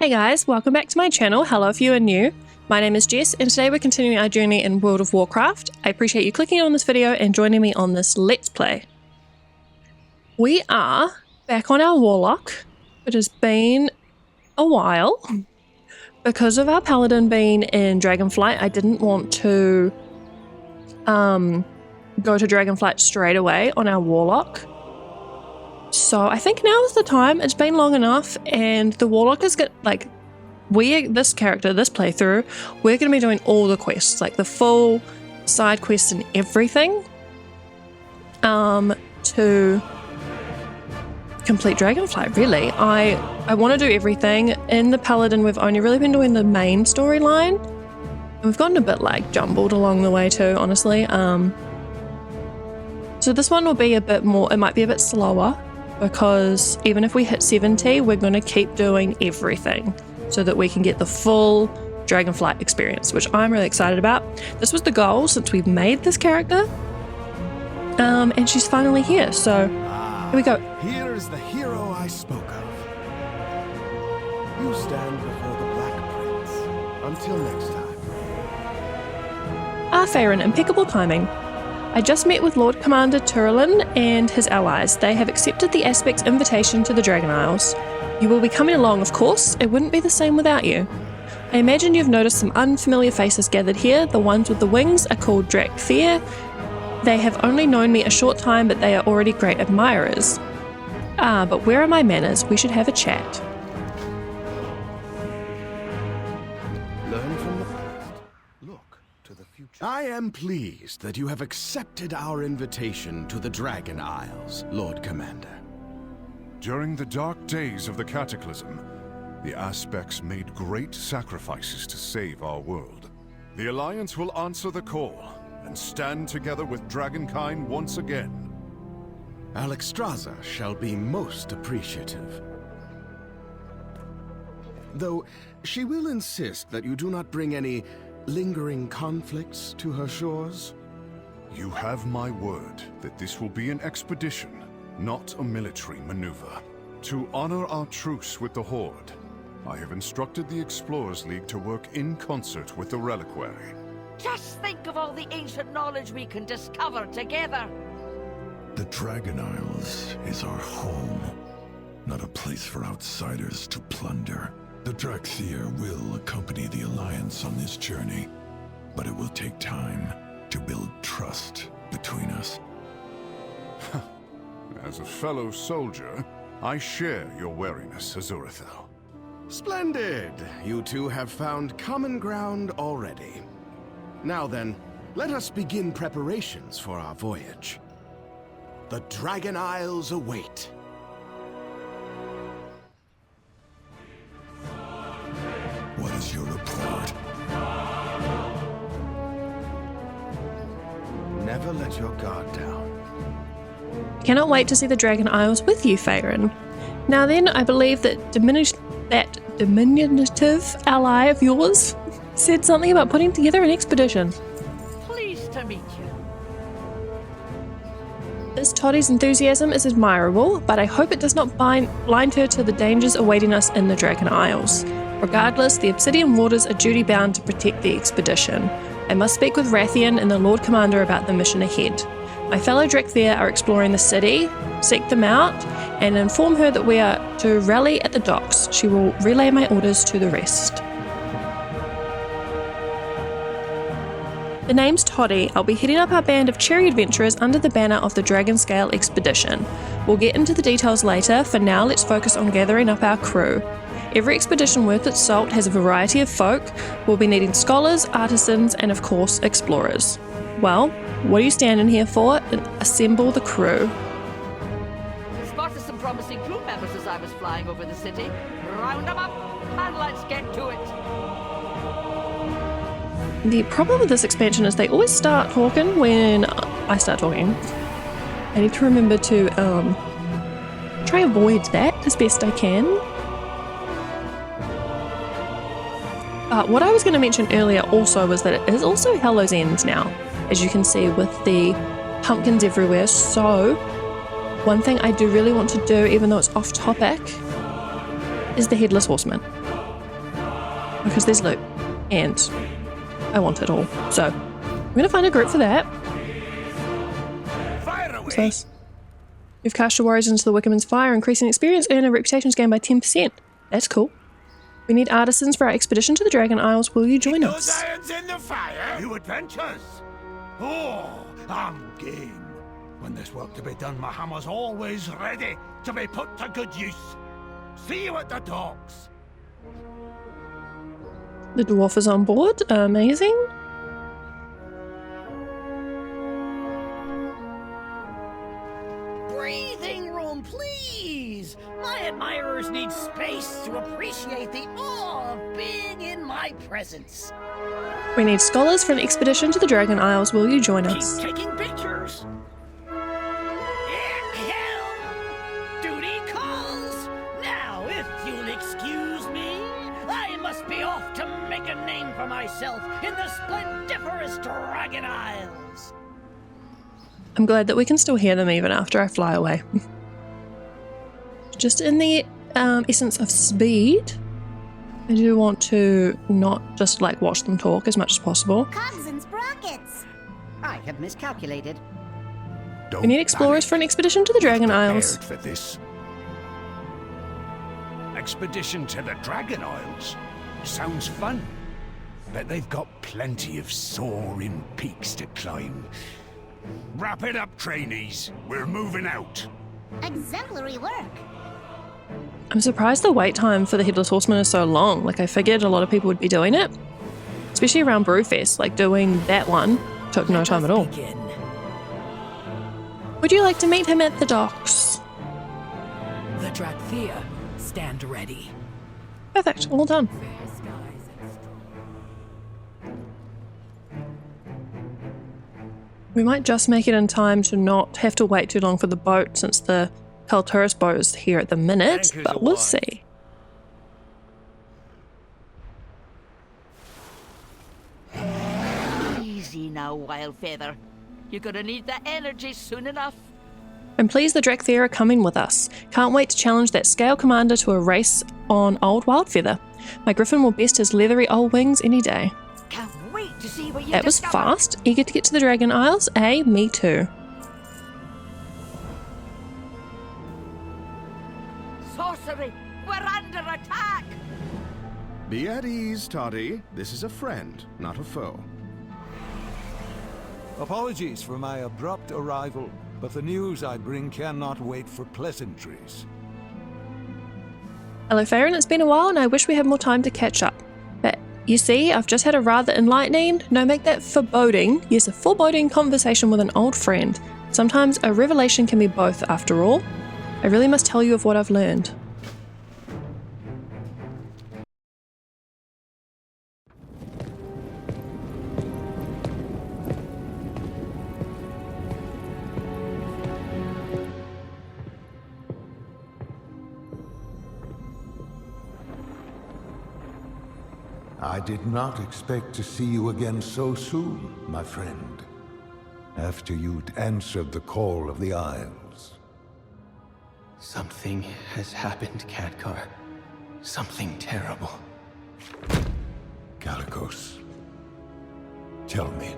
Hey guys, welcome back to my channel. Hello if you are new. My name is Jess and today we're continuing our journey in World of Warcraft. I appreciate you clicking on this video and joining me on this Let's Play. We are back on our warlock. It has been a while. Because of our paladin being in Dragonflight, I didn't want to go to Dragonflight straight away on our warlock. So I think now is the time. It's been long enough, and the warlock is good. Like, this playthrough, we're going to be doing all the quests, like the full side quests and everything, to complete Dragonflight. Really, I want to do everything. In the paladin, we've only really been doing the main storyline, and we've gotten a bit like jumbled along the way too, honestly. So this one will be a bit more. It might be a bit slower, because even if we hit 70, we're going to keep doing everything so that we can get the full Dragonflight experience, which I'm really excited about. This was the goal since we've made this character, and she's finally here, so here we go. Here is the hero I spoke of. You stand before the Black Prince. Until next time. Farin, impeccable timing. I just met with Lord Commander Turlin and his allies. They have accepted the Aspect's invitation to the Dragon Isles. You will be coming along, of course. It wouldn't be the same without you. I imagine you've noticed some unfamiliar faces gathered here. The ones with the wings are called Drazier. They have only known me a short time, but they are already great admirers. But where are my manners? We should have a chat. Learn from the past. Look to the future. I am pleased that you have accepted our invitation to the Dragon Isles, Lord Commander. During the dark days of the Cataclysm, the Aspects made great sacrifices to save our world. The Alliance will answer the call and stand together with Dragonkind once again. Alexstrasza shall be most appreciative. Though she will insist that you do not bring any lingering conflicts to her shores. You have my word that this will be an expedition, not a military maneuver. To honor our truce with the Horde, I have instructed the Explorers League to work in concert with the Reliquary. Just think of all the ancient knowledge we can discover together. The Dragon Isles is our home, not a place for outsiders to plunder. The Drazier will accompany the Alliance on this journey, but it will take time to build trust between us. As a fellow soldier, I share your wariness, Azurathel. Splendid! You two have found common ground already. Now then, let us begin preparations for our voyage. The Dragon Isles await. What is your report? Never let your guard down. Cannot wait to see the Dragon Isles with you, Farin. Now then, I believe that diminutive ally of yours said something about putting together an expedition. Pleased to meet you. This Toddy's enthusiasm is admirable, but I hope it does not blind her to the dangers awaiting us in the Dragon Isles. Regardless, the Obsidian Warders are duty-bound to protect the expedition. I must speak with Rathian and the Lord Commander about the mission ahead. My fellow Drazier are exploring the city, seek them out, and inform her that we are to rally at the docks. She will relay my orders to the rest. The name's Toddy. I'll be heading up our band of cherry adventurers under the banner of the Dragonscale Expedition. We'll get into the details later. For now, let's focus on gathering up our crew. Every expedition worth its salt has a variety of folk. We'll be needing scholars, artisans, and of course, explorers. Well, what are you standing here for? Assemble the crew. Spotted some promising crew members as I was flying over the city. Round them up and let's get to it. The problem with this expansion is they always start talking when I start talking. I need to remember to try avoid that as best I can. What I was going to mention earlier also was that it is also Hallow's End now, as you can see with the pumpkins everywhere. So one thing I do really want to do, even though it's off topic, is the Headless Horseman. Because there's loot. And I want it all. So, I'm going to find a group for that. What's this? You've cast your warriors into the Wickerman's fire, increasing experience and a reputation's gained by 10%. That's cool. We need artisans for our expedition to the Dragon Isles. Will you join us? Those irons in the fire? New adventures? Oh, I'm game. When there's work to be done, my hammer's always ready to be put to good use. See you at the docks. The dwarf is on board. Amazing. Breathing room, please! My admirers need space to appreciate the awe of being in my presence. We need scholars for an expedition to the Dragon Isles. Will you join us? Keep taking pictures. Hell, duty calls. Now, if you'll excuse me, I must be off to make a name for myself in the splendiferous Dragon Isles. I'm glad that we can still hear them even after I fly away. Just in the essence of speed, I do want to not just like watch them talk as much as possible. Cogs and sprockets. I have miscalculated. We need explorers for an expedition to the Dragon Isles. For this. Expedition to the Dragon Isles? Sounds fun. But they've got plenty of soaring peaks to climb. Wrap it up, trainees. We're moving out. Exemplary work. I'm surprised the wait time for the Headless Horseman is so long. Like, I figured a lot of people would be doing it. Especially around Brewfest. Like, doing that one took no time at all. Would you like to meet him at the docks? The Dragonflight stand ready. Perfect. All done. We might just make it in time to not have to wait too long for the boat, since the Kalturis boat is here at the minute, but we'll see. Easy now, Wildfeather. You're gonna need that energy soon enough. I'm pleased the Dragonflight are coming with us. Can't wait to challenge that Scale Commander to a race on old Wildfeather. My Griffin will best his leathery old wings any day. Can't wait to see what you That was discover. fast. Eager to get to the Dragon Isles? Me too. Sorcery! We're under attack! Be at ease, Toddy. This is a friend, not a foe. Apologies for my abrupt arrival, but the news I bring cannot wait for pleasantries. Hello Farron, it's been a while and I wish we had more time to catch up. But you see, I've just had a rather enlightening, no make that foreboding, yes a foreboding conversation with an old friend. Sometimes a revelation can be both after all. I really must tell you of what I've learned. I did not expect to see you again so soon, my friend. After you'd answered the call of the Isles. Something has happened, Khadgar. Something terrible. Kalikos, tell me.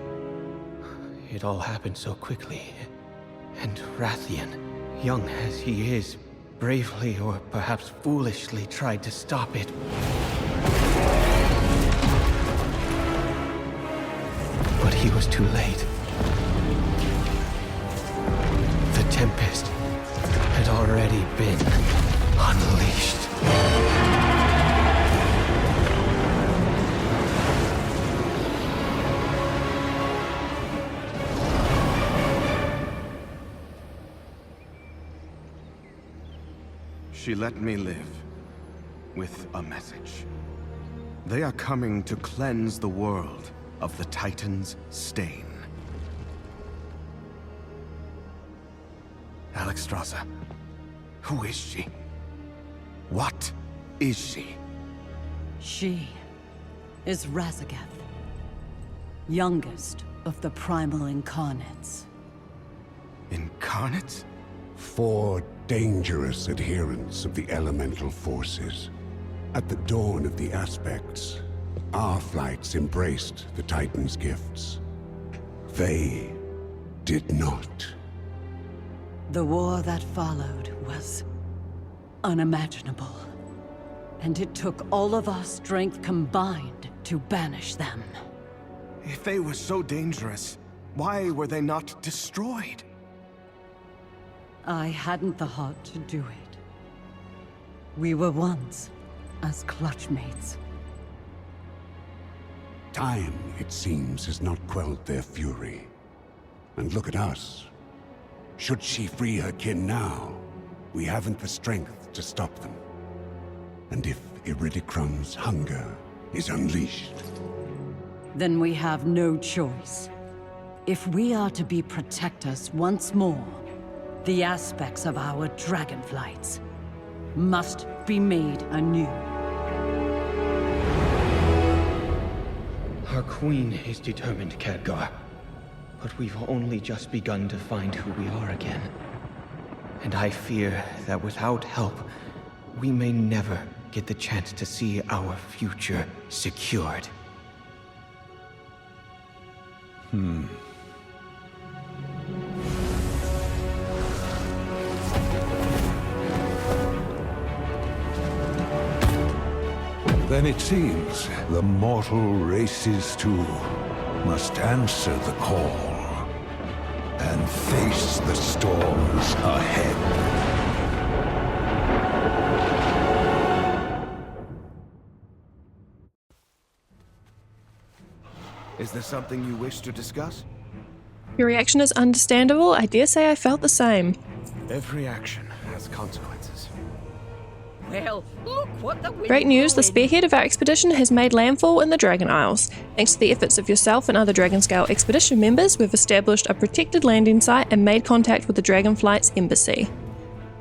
It all happened so quickly. And Rathian, young as he is, bravely or perhaps foolishly tried to stop it. But he was too late. The Tempest had already been unleashed. She let me live with a message. They are coming to cleanse the world of the Titan's stain. Alexstrasza, who is she? What is she? She is Razagath, youngest of the primal incarnates. Incarnates? 4 dangerous adherents of the elemental forces. At the dawn of the aspects, Our flights embraced the Titan's gifts. They did not. The war that followed was unimaginable. And it took all of our strength combined to banish them. If they were so dangerous, why were they not destroyed? I hadn't the heart to do it. We were once as clutchmates. Time, it seems, has not quelled their fury. And look at us. Should she free her kin now, we haven't the strength to stop them. And if Iridicrum's hunger is unleashed, then we have no choice. If we are to be protectors once more, the aspects of our Dragonflights must be made anew. Our queen is determined, Khadgar. But we've only just begun to find who we are again. And I fear that without help, we may never get the chance to see our future secured. Then it seems the mortal races too must answer the call and face the storms ahead. Is there something you wish to discuss? Your reaction is understandable. I dare say I felt the same. Every action has consequences. Well, look what the Great news, the spearhead of our expedition has made landfall in the Dragon Isles. Thanks to the efforts of yourself and other Dragonscale expedition members, we've established a protected landing site and made contact with the Dragonflight's embassy.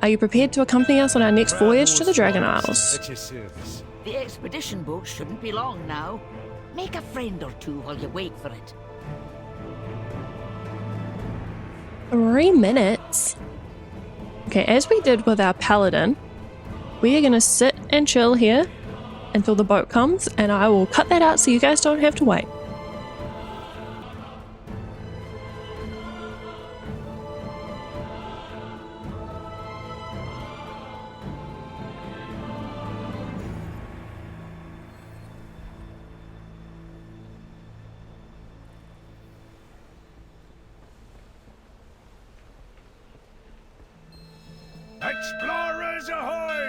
Are you prepared to accompany us on our next voyage to the Dragon Isles? At your service. The expedition boat shouldn't be long now. Make a friend or two while you wait for it. 3 minutes? Okay, as we did with our paladin, we are going to sit and chill here until the boat comes, and I will cut that out so you guys don't have to wait. Explorers ahoy!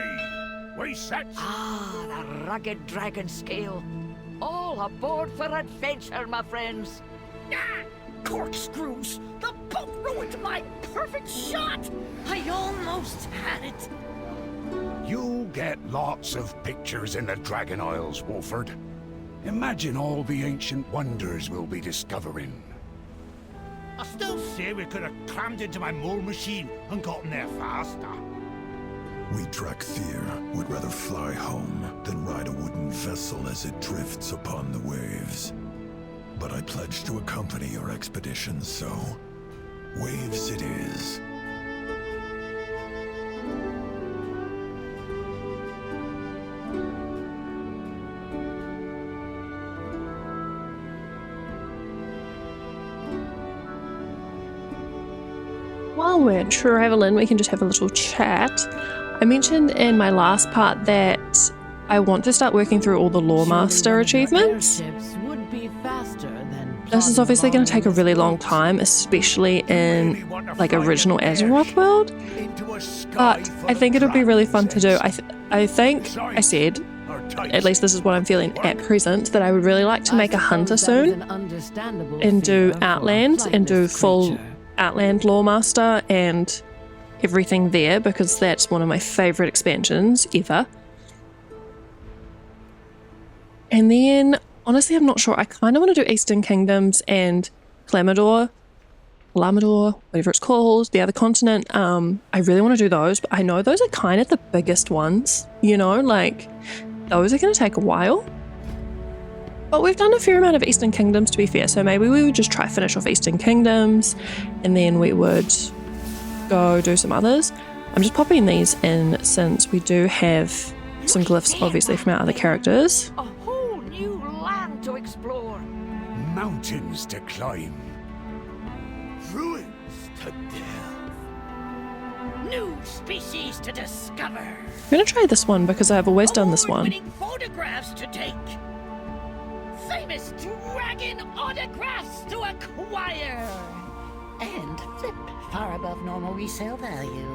We set. Ah, the rugged dragon scale. All aboard for adventure, my friends. Ah, corkscrews! The boat ruined my perfect shot! I almost had it. You'll get lots of pictures in the Dragon Isles, Wolford. Imagine all the ancient wonders we'll be discovering. I still say we could have crammed into my mole machine and gotten there faster. We Drakthyr would rather fly home than ride a wooden vessel as it drifts upon the waves. But I pledged to accompany your expedition, so waves it is. While we're traveling, we can just have a little chat. I mentioned in my last part that I want to start working through all the Lore Master achievements. Would be faster than This is obviously going to take a really long time, especially in like original Azeroth world. But I think it'll be really fun to do. I think I said, at least this is what I'm feeling at present, that I would really like to make a hunter soon and do Outland and do full Outland Lore Master and everything there, because that's one of my favourite expansions ever. And then, honestly, I'm not sure. I kind of want to do Eastern Kingdoms and Lamador, whatever it's called, the other continent. I really want to do those, but I know those are kind of the biggest ones, you know, like those are going to take a while. But we've done a fair amount of Eastern Kingdoms, to be fair, so maybe we would just try finish off Eastern Kingdoms and then we would go do some others. I'm just popping these in since we do have some glyphs obviously from our other characters. A whole new land. world to explore. Mountains to climb. Ruins to delve. New species to discover. I'm going to try this one because I've always done this one. Award-winning photographs to take. Famous dragon autographs to acquire. And flip far above normal resale value.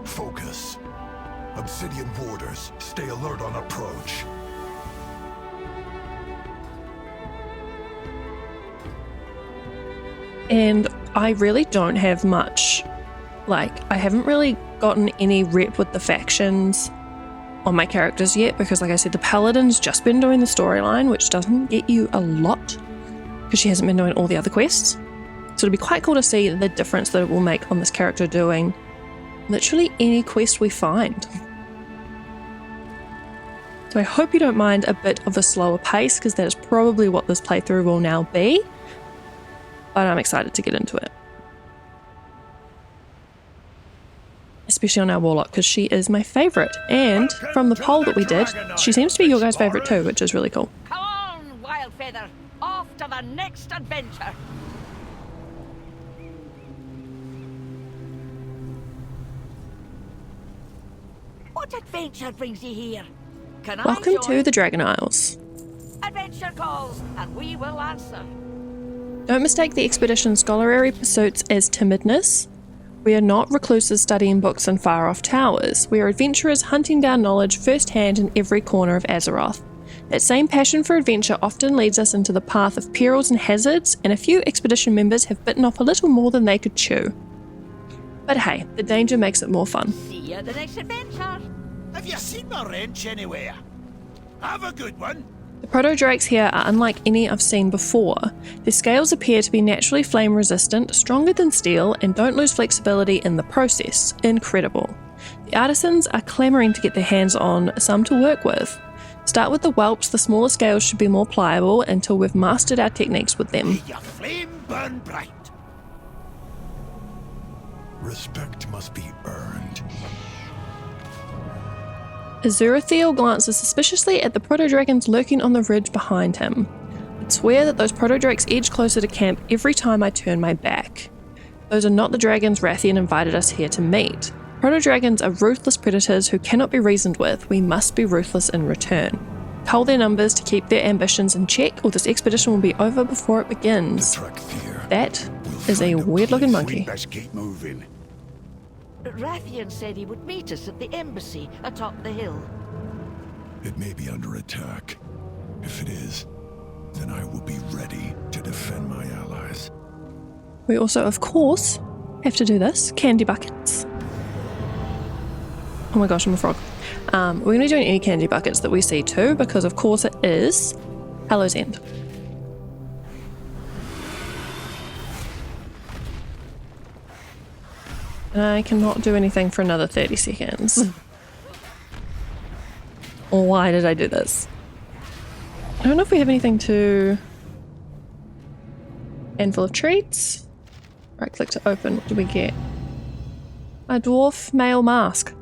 Focus. Obsidian warders, stay alert on approach. And I really don't have much. Like, I haven't really gotten any rep with the factions on my characters yet because, like I said, the Paladin's just been doing the storyline, which doesn't get you a lot because she hasn't been doing all the other quests. So it'll be quite cool to see the difference that it will make on this character doing literally any quest we find. So I hope you don't mind a bit of a slower pace because that is probably what this playthrough will now be. But I'm excited to get into it. Especially on our warlock because she is my favourite. And from the poll that we did, she seems to be your guys' favourite too, which is really cool. Come on, Wildfeather, off to the next adventure. What adventure brings you here? Can Welcome I join? to the Dragon Isles. Adventure calls, and we will answer. Don't mistake the expedition's scholarly pursuits as timidness. We are not recluses studying books in far-off towers. We are adventurers hunting down knowledge firsthand in every corner of Azeroth. That same passion for adventure often leads us into the path of perils and hazards, and a few expedition members have bitten off a little more than they could chew. But hey, the danger makes it more fun. See you at the next adventure. Have you seen my wrench anywhere? Have a good one. The proto-drakes here are unlike any I've seen before. Their scales appear to be naturally flame resistant, stronger than steel, and don't lose flexibility in the process. Incredible. The artisans are clamouring to get their hands on some to work with. Start with the whelps, the smaller scales should be more pliable until we've mastered our techniques with them. May your flame burn bright. Respect must be earned. Azurothiel glances suspiciously at the proto-dragons lurking on the ridge behind him. I'd swear that those proto-drakes edge closer to camp every time I turn my back. Those are not the dragons Rathian invited us here to meet. Proto-dragons are ruthless predators who cannot be reasoned with. We must be ruthless in return. Cull their numbers to keep their ambitions in check, or this expedition will be over before it begins. That is a weird-looking monkey. We best keep moving. Rathian said he would meet us at the embassy atop the hill. It may be under attack. If it is, then I will be ready to defend my allies. We also, of course, have to do this. Candy buckets. Oh my gosh, I'm a frog. We're going to be doing any candy buckets that we see too, because of course it is Hallow's End. And I cannot do anything for another 30 seconds. Why did I do this? I don't know if we have anything to... Handful of treats. Right click to open. What do we get? A dwarf male mask.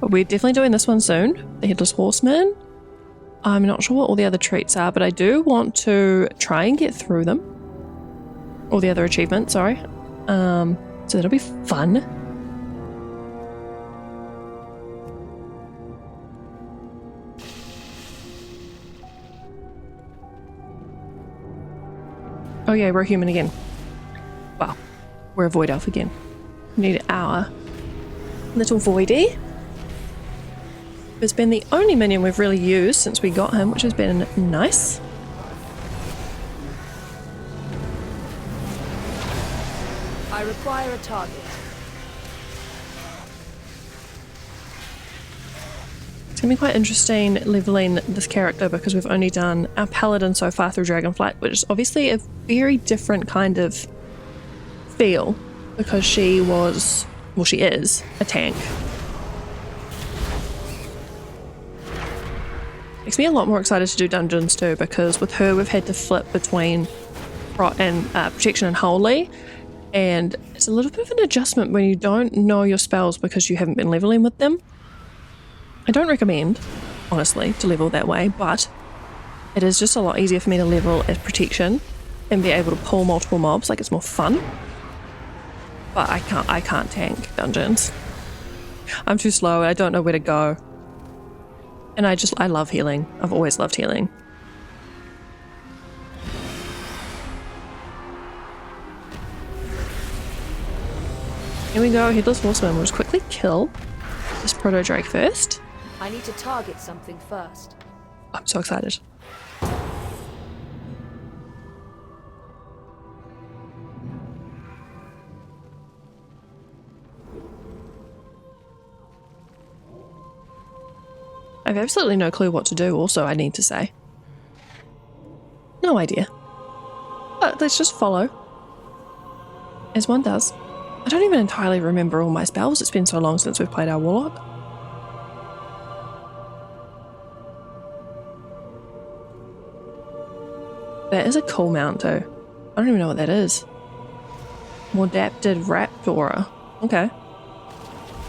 But we're definitely doing this one soon. The Headless Horseman. I'm not sure what all the other treats are, but I do want to try and get through them. All the other achievements, sorry. So that'll be fun. Oh yeah, we're human again. Wow. We're a void elf again. We need our little voidy. It's been the only minion we've really used since we got him, which has been nice. I require a target. It's going to be quite interesting leveling this character because we've only done our paladin so far through Dragonflight, which is obviously a very different kind of feel because she was, well, she is a tank. Makes me a lot more excited to do dungeons too, because with her we've had to flip between protection and holy, and it's a little bit of an adjustment when you don't know your spells because you haven't been leveling with them. I don't recommend, honestly, to level that way, but it is just a lot easier for me to level as protection and be able to pull multiple mobs. Like, it's more fun. But I can't tank dungeons. I'm too slow. I don't know where to go. And I love healing. I've always loved healing. Here we go, Headless Horseman. We'll just quickly kill this proto-drake first. I need to target something first. I'm so excited. I have absolutely no clue what to do also, I need to say. No idea. But let's just follow. As one does. I don't even entirely remember all my spells. It's been so long since we've played our warlock. That is a cool mount too. I don't even know what that is. More adapted Raptora. Okay. It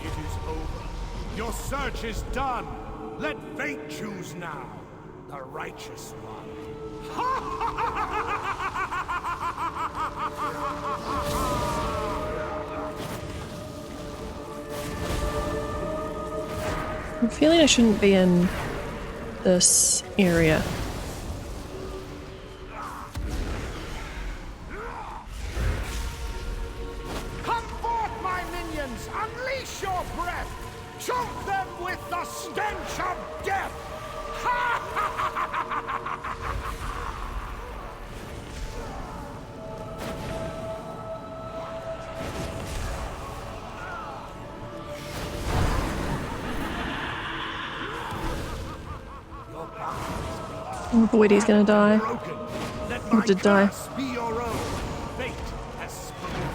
is over. Your search is done. Let fate choose now. The righteous one. I'm feeling I shouldn't be in this area. Come forth, my minions! Unleash your breath! Choke them with the stench of death! Oh boy, he's gonna die. Or did die. Be your own. Fate has spoken.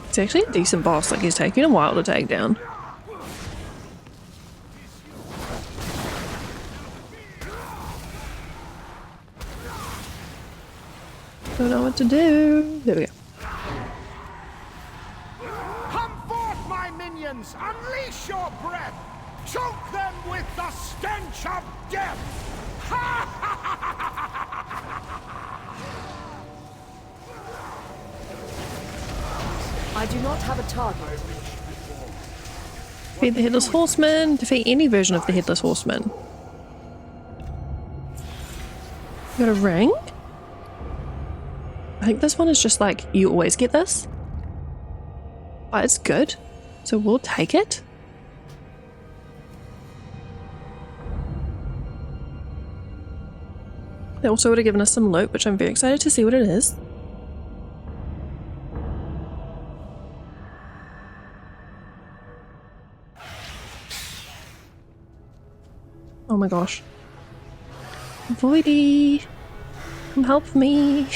It's actually a decent boss, like he's taking a while to take down. Don't know what to do. There we go. Unleash your breath! Choke them with the stench of death! I do not have a target. Defeat the Headless Horseman. Defeat any version of the Headless Horseman. You got a ring? I think this one is just like, you always get this. But it's good. So we'll take it. They also would have given us some loot, which I'm very excited to see what it is. Oh my gosh. Voidy! Come help me!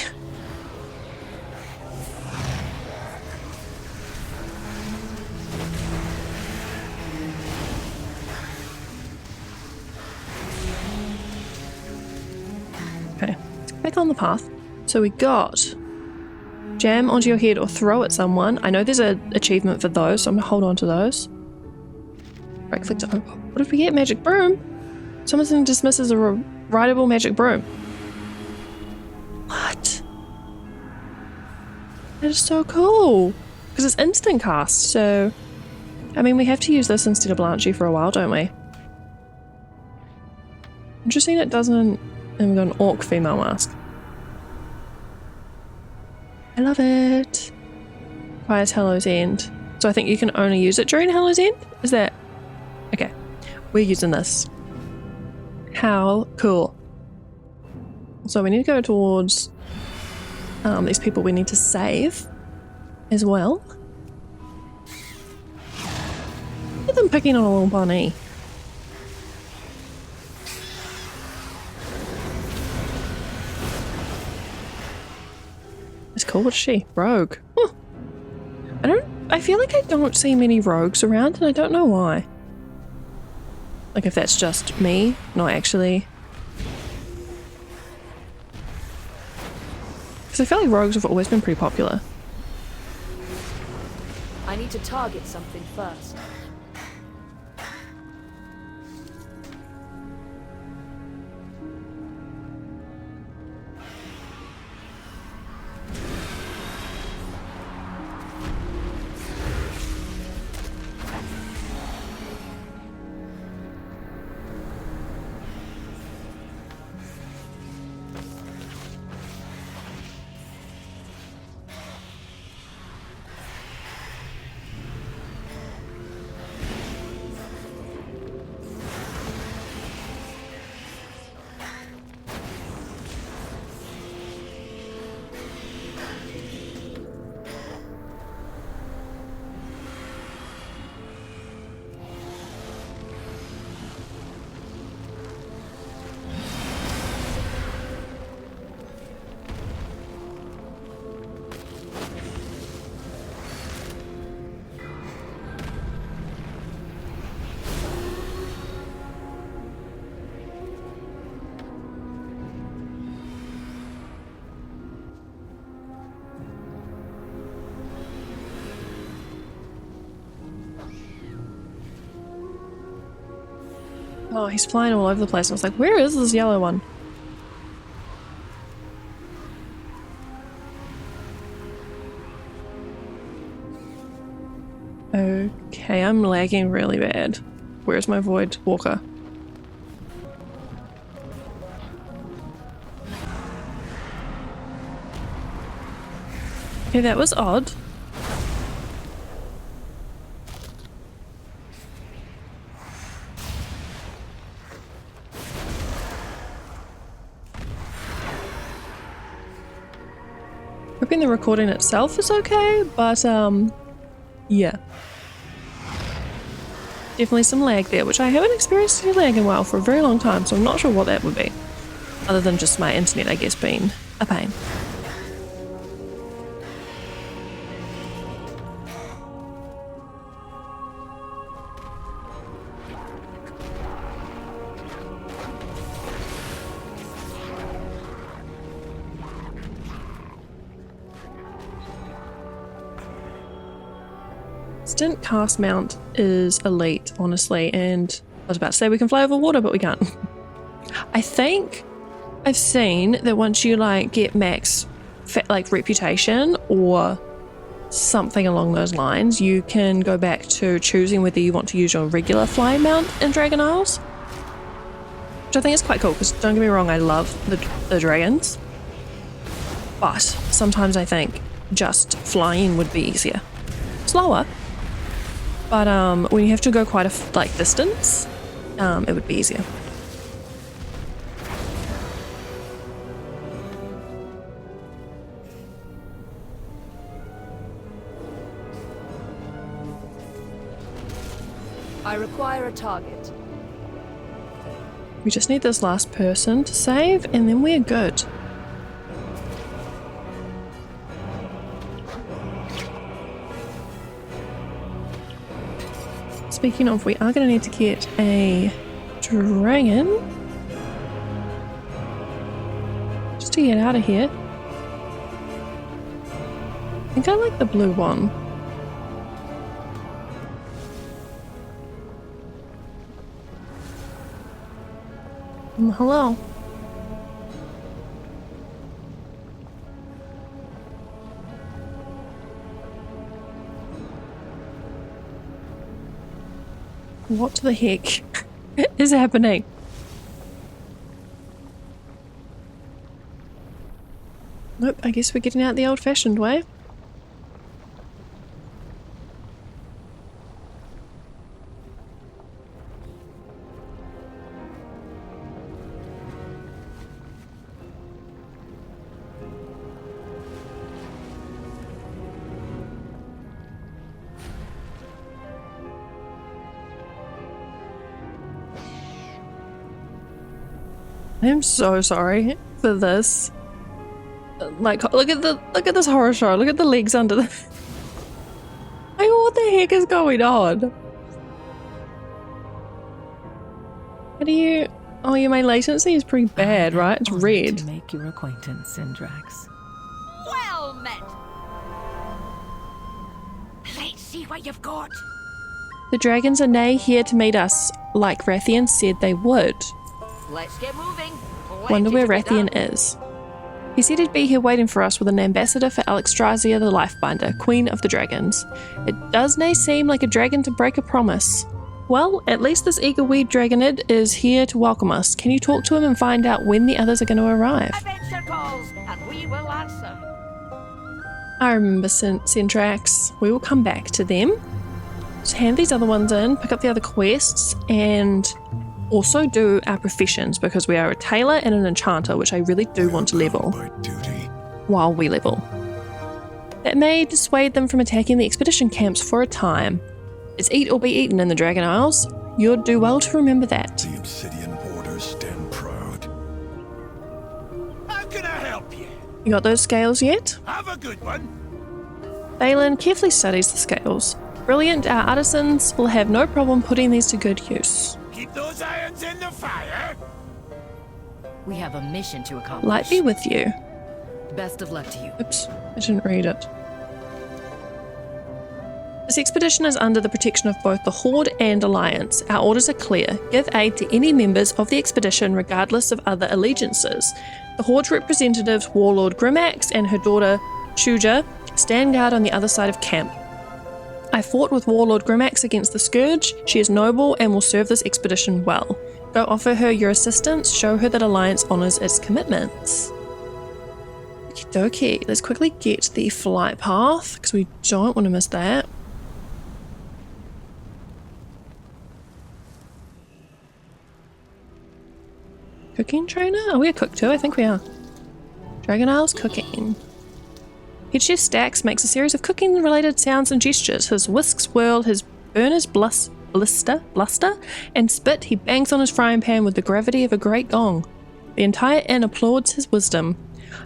Okay, let's go back on the path. So we got jam onto your head or throw at someone. I know there's an achievement for those, so I'm gonna hold on to those. Right click to open. What did we get? Magic broom? Someone dismisses a rideable magic broom. What? That is so cool. Because it's instant cast, so I mean we have to use this instead of Blanchy for a while, don't we? Interesting it doesn't. And we've got an orc female mask. I love it. Requires Hallow's End. So I think you can only use it during Hallow's End? Is that... Okay. We're using this. How cool. So we need to go towards these people we need to save as well. Look at them picking on a little bunny. It's cool. What is she? Rogue. Huh. I feel like I don't see many rogues around and I don't know why. Like if that's just me, not actually. Because I feel like rogues have always been pretty popular. I need to target something first. Oh, he's flying all over the place. I was like, where is this yellow one? Okay, I'm lagging really bad. Where's my void walker? Okay, that was odd. Hoping the recording itself is okay, but yeah. Definitely some lag there, which I haven't experienced any lag in a while for a very long time, so I'm not sure what that would be. Other than just my internet, I guess, being a pain. Instant cast mount is elite, honestly, and I was about to say we can fly over water, but we can't. I think I've seen that once you like get max like reputation or something along those lines, you can go back to choosing whether you want to use your regular flying mount in Dragon Isles, which I think is quite cool, because don't get me wrong, I love the dragons, but sometimes I think just flying would be easier. Slower, but when you have to go quite a distance, it would be easier. I require a target. We just need this last person to save, and then we're good. Speaking of, we are going to need to get a dragon just to get out of here. I think I like the blue one. Hello. What the heck is happening? Nope, I guess we're getting out the old-fashioned way. I'm so sorry for this. Like, look at this horror show. Look at the legs under the. Like, what the heck is going on? How do you? Oh yeah, my latency is pretty bad, right? It's red. To make your acquaintance, Syndrax. well met. Let's see what you've got. The dragons are nay here to meet us, like Rathian said they would. Let's get moving. Wonder where Plenty to be Rathian done. is. He said he'd be here waiting for us with an ambassador for Alexstrasza the Lifebinder, Queen of the Dragons. It does nay seem like a dragon to break a promise. Well, at least this eager-weed dragonid is here to welcome us. Can you talk to him and find out when the others are going to arrive? Adventure calls, and we will answer. I remember Centrax. We will come back to them. Just hand these other ones in, pick up the other quests, and also do our professions, because we are a tailor and an enchanter, which I really do want to level while we level. That may dissuade them from attacking the expedition camps for a time. It's eat or be eaten in the Dragon Isles. You'd do well to remember that. The obsidian borders stand proud. How can I help you? You got those scales yet? Have a good one. Balin carefully studies the scales. Brilliant, our artisans will have no problem putting these to good use. Keep those irons in the fire. We have a mission to accomplish. Light be with you. Best of luck to you. Oops, I didn't read it. This expedition is under the protection of both the Horde and Alliance. Our orders are clear. Give aid to any members of the expedition regardless of other allegiances. The Horde's representatives, Warlord Grimax and her daughter Shuja, stand guard on the other side of camp. I fought with Warlord Grimax against the Scourge. She is noble and will serve this expedition well. Go offer her your assistance, show her that Alliance honours its commitments. Okie dokie, let's quickly get the flight path, because we don't want to miss that. Cooking trainer? Are we a cook too? I think we are. Dragon Isles cooking. Head Chef Stax makes a series of cooking-related sounds and gestures. His whisks whirl, his burners bluster, and spit. He bangs on his frying pan with the gravity of a great gong. The entire inn applauds his wisdom.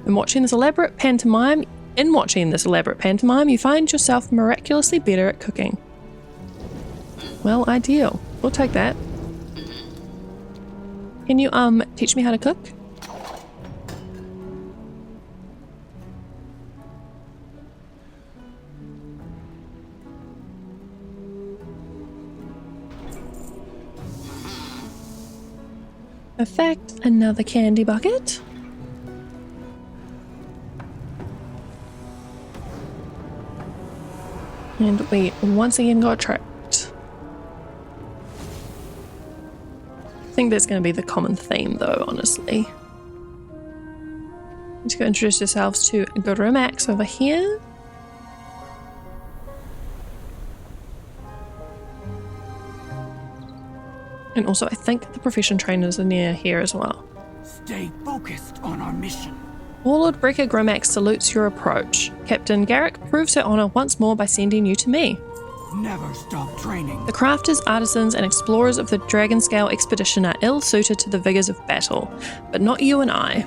In watching this elaborate pantomime, you find yourself miraculously better at cooking. Well, ideal. We'll take that. Can you teach me how to cook? Perfect. Another candy bucket. And we once again got trapped. I think that's going to be the common theme though, honestly. Let's go introduce yourselves to Grimax over here. And also, I think the profession trainers are near here as well. Stay focused on our mission. Warlord Breaker Grimax salutes your approach. Captain Garrick proves her honour once more by sending you to me. Never stop training. The crafters, artisans, and explorers of the Dragonscale expedition are ill-suited to the vigours of battle, but not you and I.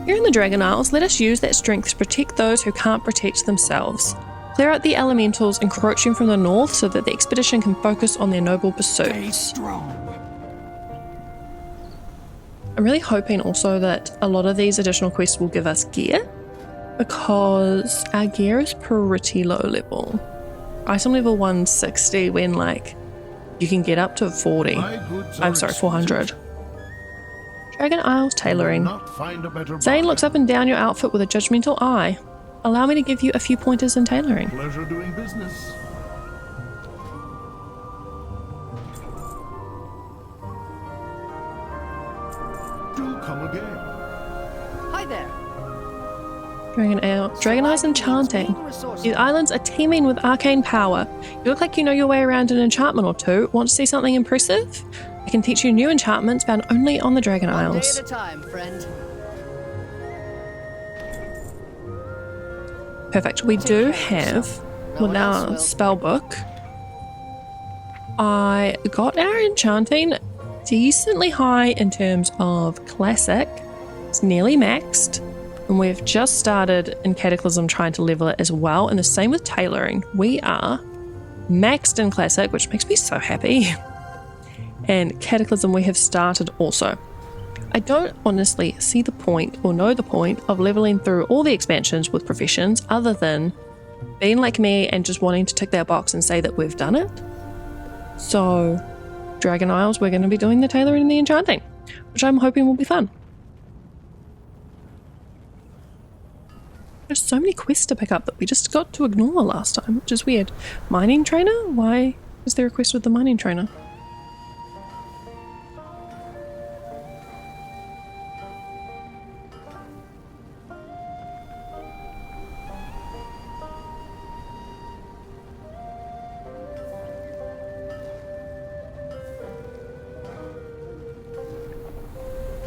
Here in the Dragon Isles, let us use that strength to protect those who can't protect themselves. Clear out the elementals encroaching from the north so that the expedition can focus on their noble pursuits. Stay strong. I'm really hoping also that a lot of these additional quests will give us gear, because our gear is pretty low level. Item level 160 when like you can get up to 40. I'm sorry, 400. Dragon Isles tailoring. Zane looks up and down your outfit with a judgmental eye. Allow me to give you a few pointers in tailoring. Pleasure doing business. Do come again. Hi there. Dragon Eyes Enchanting. These islands are teeming with arcane power. You look like you know your way around an enchantment or two. Want to see something impressive? I can teach you new enchantments found only on the Dragon Isles. Day at a time, friend. Perfect. We do have now spell book. I got our enchanting decently high in terms of classic. It's nearly maxed. And we've just started in Cataclysm trying to level it as well. And the same with tailoring. We are maxed in Classic, which makes me so happy. And Cataclysm we have started also. I don't honestly see the point or know the point of leveling through all the expansions with professions other than being like me and just wanting to tick that box and say that we've done it. So, Dragon Isles, we're going to be doing the tailoring and the enchanting, which I'm hoping will be fun. There's so many quests to pick up that we just got to ignore last time, which is weird. Mining trainer? Why is there a quest with the mining trainer?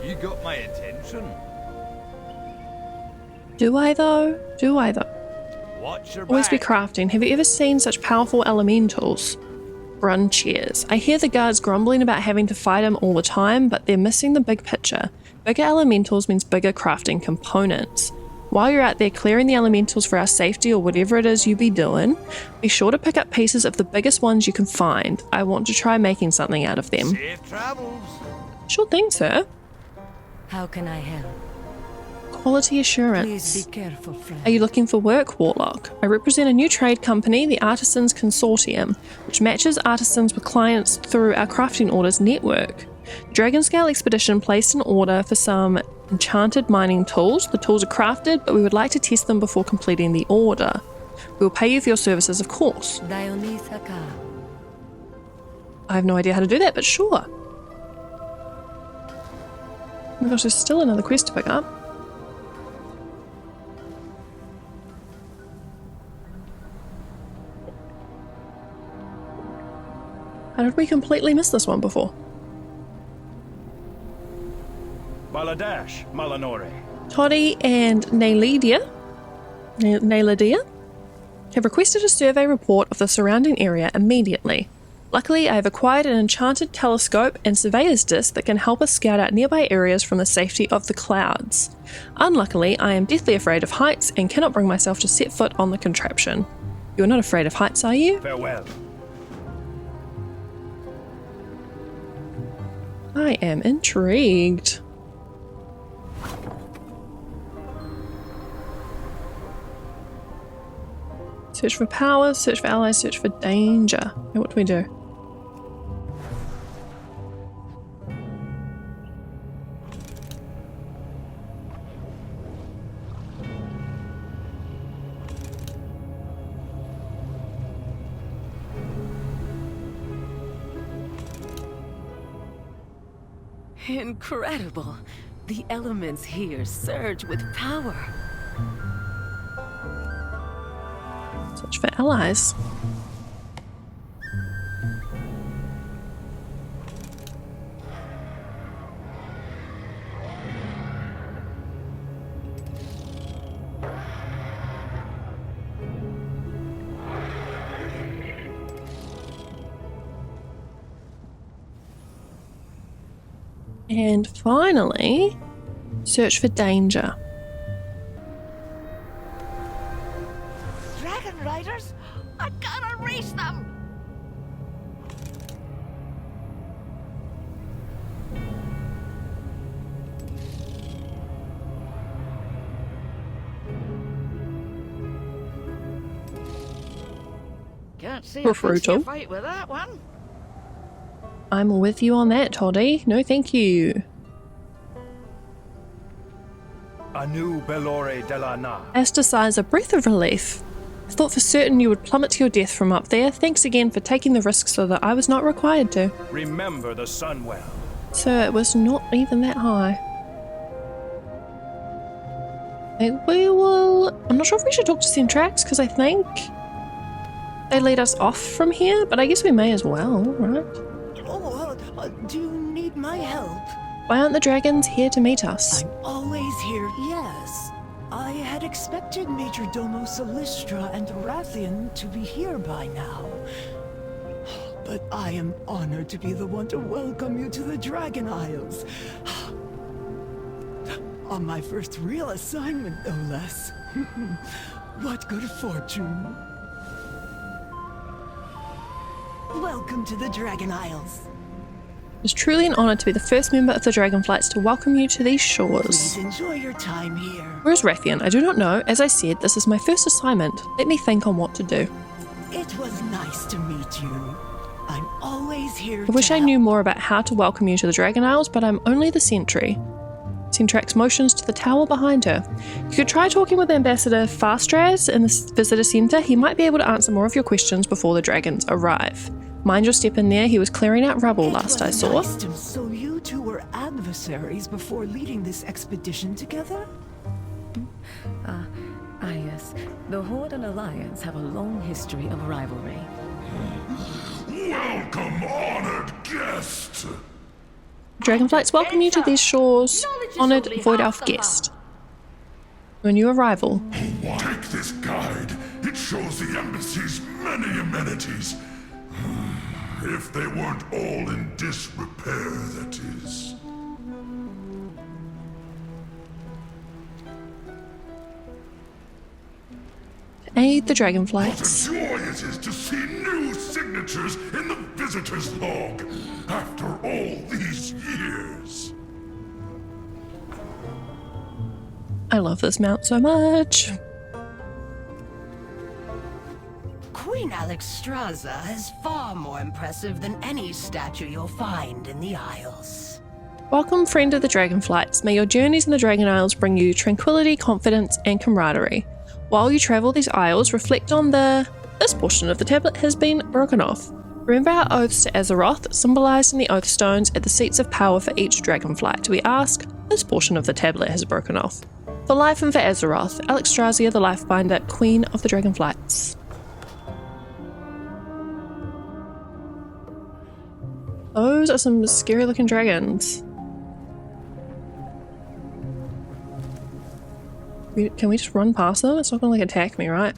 You got my attention. Do I though? Do I though? Watch your Always be back. crafting. Have you ever seen such powerful elementals? Run cheers. I hear the guards grumbling about having to fight them all the time, but they're missing the big picture. Bigger elementals means bigger crafting components. While you're out there clearing the elementals for our safety or whatever it is you be doing, be sure to pick up pieces of the biggest ones you can find. I want to try making something out of them. Safe travels. Sure thing, sir. How can I help? Quality assurance. Please be careful, friend. Are you looking for work, Warlock? I represent a new trade company, the Artisans Consortium, which matches artisans with clients through our crafting orders network. The Dragonscale expedition placed an order for some enchanted mining tools. The tools are crafted, but we would like to test them before completing the order. We will pay you for your services, of course. I have no idea how to do that, but sure. Oh my gosh, there's still another quest to pick up. How did we completely miss this one before? Baladash, Malanore. Toddy and Naylidia have requested a survey report of the surrounding area immediately. Luckily, I have acquired an enchanted telescope and surveyor's disc that can help us scout out nearby areas from the safety of the clouds. Unluckily, I am deathly afraid of heights and cannot bring myself to set foot on the contraption. You're not afraid of heights, are you? Farewell. I am intrigued. Search for power, search for allies, search for danger. Now what do we do? Incredible. The elements here surge with power. Search for allies. And finally, search for danger. Dragon riders? I gotta race them! Can't see a Brutal. fight with that one. I'm with you on that, Toddy. No, thank you. Anu Belore de la Na. Astasai's a breath of relief. I thought for certain you would plummet to your death from up there. Thanks again for taking the risk so that I was not required to. Remember the sun well. So it was not even that high. We will... I'm not sure if we should talk to Centrax, because I think they lead us off from here, but I guess we may as well, right? Do you need my help? Why aren't the dragons here to meet us? I'm always here, yes. I had expected Major Domo Solistra and Rathian to be here by now. But I am honored to be the one to welcome you to the Dragon Isles. On my first real assignment, no less. What good fortune. Welcome to the Dragon Isles. It's truly an honor to be the first member of the Dragonflights to welcome you to these shores. Please enjoy your time here. Where's Rathian? I do not know. As I said, this is my first assignment. Let me think on what to do. It was nice to meet you. I'm always here I wish I knew more about how to welcome you to the Dragon Isles, but I'm only the sentry. Syntrax motions to the tower behind her. You could try talking with Ambassador Fastraz in the visitor center. He might be able to answer more of your questions before the dragons arrive. Mind your step in there. He was clearing out rubble last I saw. So you two were adversaries before leading this expedition together? Yes. The Horde and Alliance have a long history of rivalry. Welcome, honored guest! Dragonflights welcome you to these shores, honored Void Elf guest. Your new arrival. Take this guide. It shows the embassy's many amenities. If they weren't all in disrepair, that is. Aid the Dragonflights. What a joy it is to see new signatures in the visitor's log after all these years. I love this mount so much. Queen Alexstrasza is far more impressive than any statue you'll find in the Isles. Welcome, friend of the Dragonflights. May your journeys in the Dragon Isles bring you tranquility, confidence, and camaraderie. While you travel these isles, reflect on this portion of the tablet has been broken off. Remember our oaths to Azeroth, symbolized in the oath stones at the seats of power for each Dragonflight. We ask, this portion of the tablet has broken off. For life and for Azeroth, Alexstrasza the Lifebinder, Queen of the Dragonflights. Those are some scary looking dragons. Can we just run past them? It's not gonna attack me, right?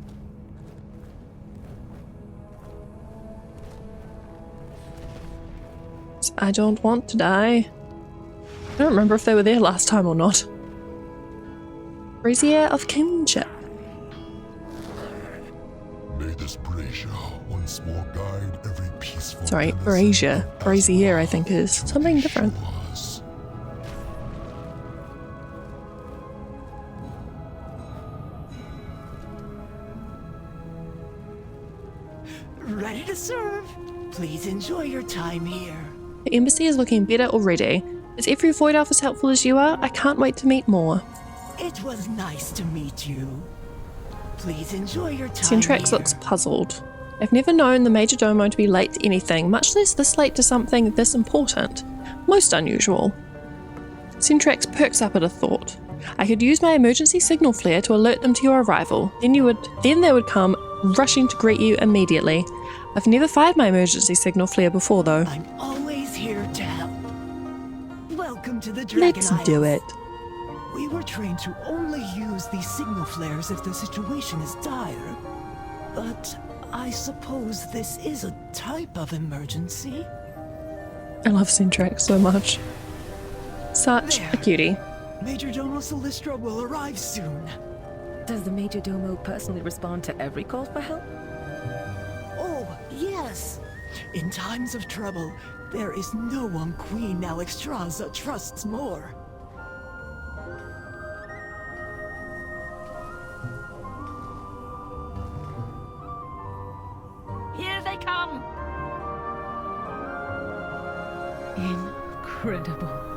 I don't want to die. I don't remember if they were there last time or not. Razier of Kinship. May this brazier once more guide every peaceful. Sorry, brazier. Brazier, I think, is something different. Ready to serve. Please enjoy your time here. The embassy is looking better already. Is every Void Elf as helpful as you are? I can't wait to meet more. It was nice to meet you. Please enjoy your time Syntrax here. looks puzzled. I've never known the Major Domo to be late to anything, much less this late to something this important. Most unusual. Syntrax perks up at a thought. I could use my emergency signal flare to alert them to your arrival. Then they would come rushing to greet you immediately. I've never fired my emergency signal flare before, though. I'm always here to help. Welcome to the Dragon Let's Isles. do it. We were trained to only use these signal flares if the situation is dire. But I suppose this is a type of emergency. I love Syntrax so much. Such a cutie. Major Domo Solistra will arrive soon. Does the Major Domo personally respond to every call for help? Oh, yes. In times of trouble, there is no one Queen Alexstrasza trusts more. Here they come! Incredible.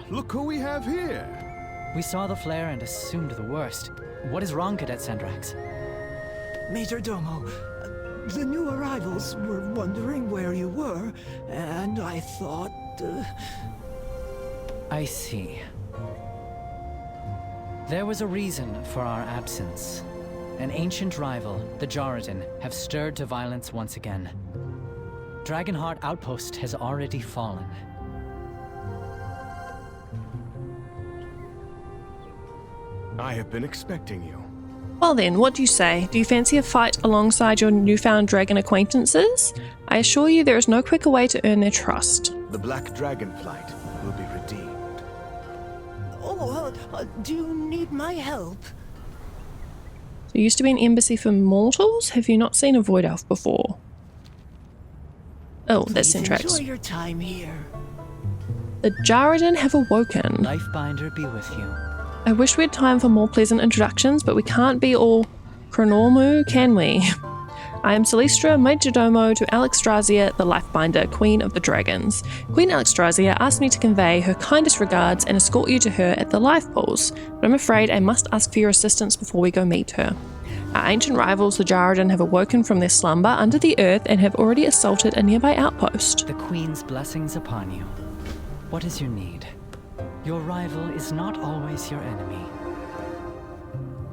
Look who we have here. We saw the flare and assumed the worst. What is wrong, Cadet Sandrax? Major Domo, the new arrivals were wondering where you were, and I thought... I see. There was a reason for our absence. An ancient rival, the Jordan, have stirred to violence once again. Dragonheart Outpost has already fallen. I have been expecting you. Well then, what do you say? Do you fancy a fight alongside your newfound dragon acquaintances? I assure you there is no quicker way to earn their trust. The Black Dragonflight will be redeemed. Oh, do you need my help? There used to be an embassy for mortals. Have you not seen a Void Elf before? Oh, that's Syntrax. Enjoy your time here. The Jaredin have awoken. Lifebinder be with you. I wish we had time for more pleasant introductions, but we can't be all chronormu, can we? I am Celestra, Majordomo to Alexstrasza, the Lifebinder, Queen of the Dragons. Queen Alexstrasza asked me to convey her kindest regards and escort you to her at the life pools, but I'm afraid I must ask for your assistance before we go meet her. Our ancient rivals, the Jaredin, have awoken from their slumber under the earth and have already assaulted a nearby outpost. The Queen's blessings upon you. What is your need? Your rival is not always your enemy.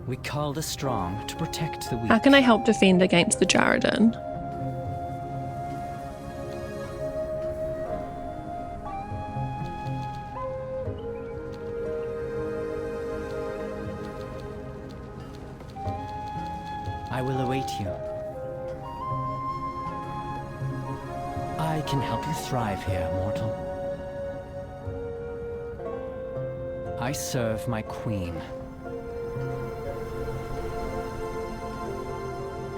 We call the strong to protect the weak. How can I help defend against the Jaredin? I will await you. I can help you thrive here, mortal. I serve my queen.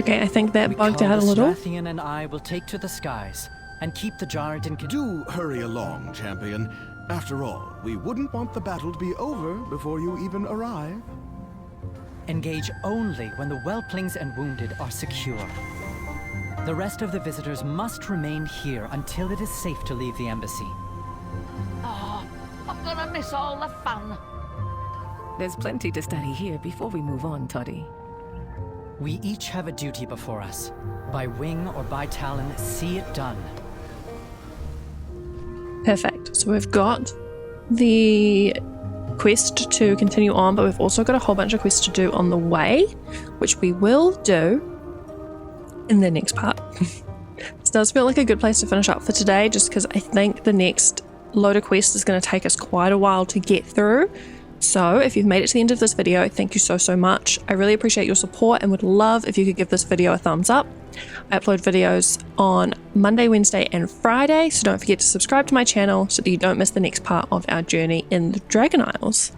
Okay, I think that bugged out a little. Rathian and I will take to the skies and keep the Jaredin. Do hurry along, champion. After all, we wouldn't want the battle to be over before you even arrive. Engage only when the whelplings and wounded are secure. The rest of the visitors must remain here until it is safe to leave the embassy. Oh, I'm gonna miss all the fun. There's plenty to study here before we move on, Toddy. We each have a duty before us. By wing or by talon, see it done. Perfect. So we've got the quest to continue on, but we've also got a whole bunch of quests to do on the way, which we will do in the next part. This does feel like a good place to finish up for today, just because I think the next load of quests is going to take us quite a while to get through. So if you've made it to the end of this video, thank you so much. I really appreciate your support and would love if you could give this video a thumbs up. I upload videos on Monday, Wednesday and Friday, so don't forget to subscribe to my channel so that you don't miss the next part of our journey in the Dragon Isles.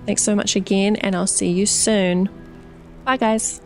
Thanks so much again, and I'll see you soon. Bye guys.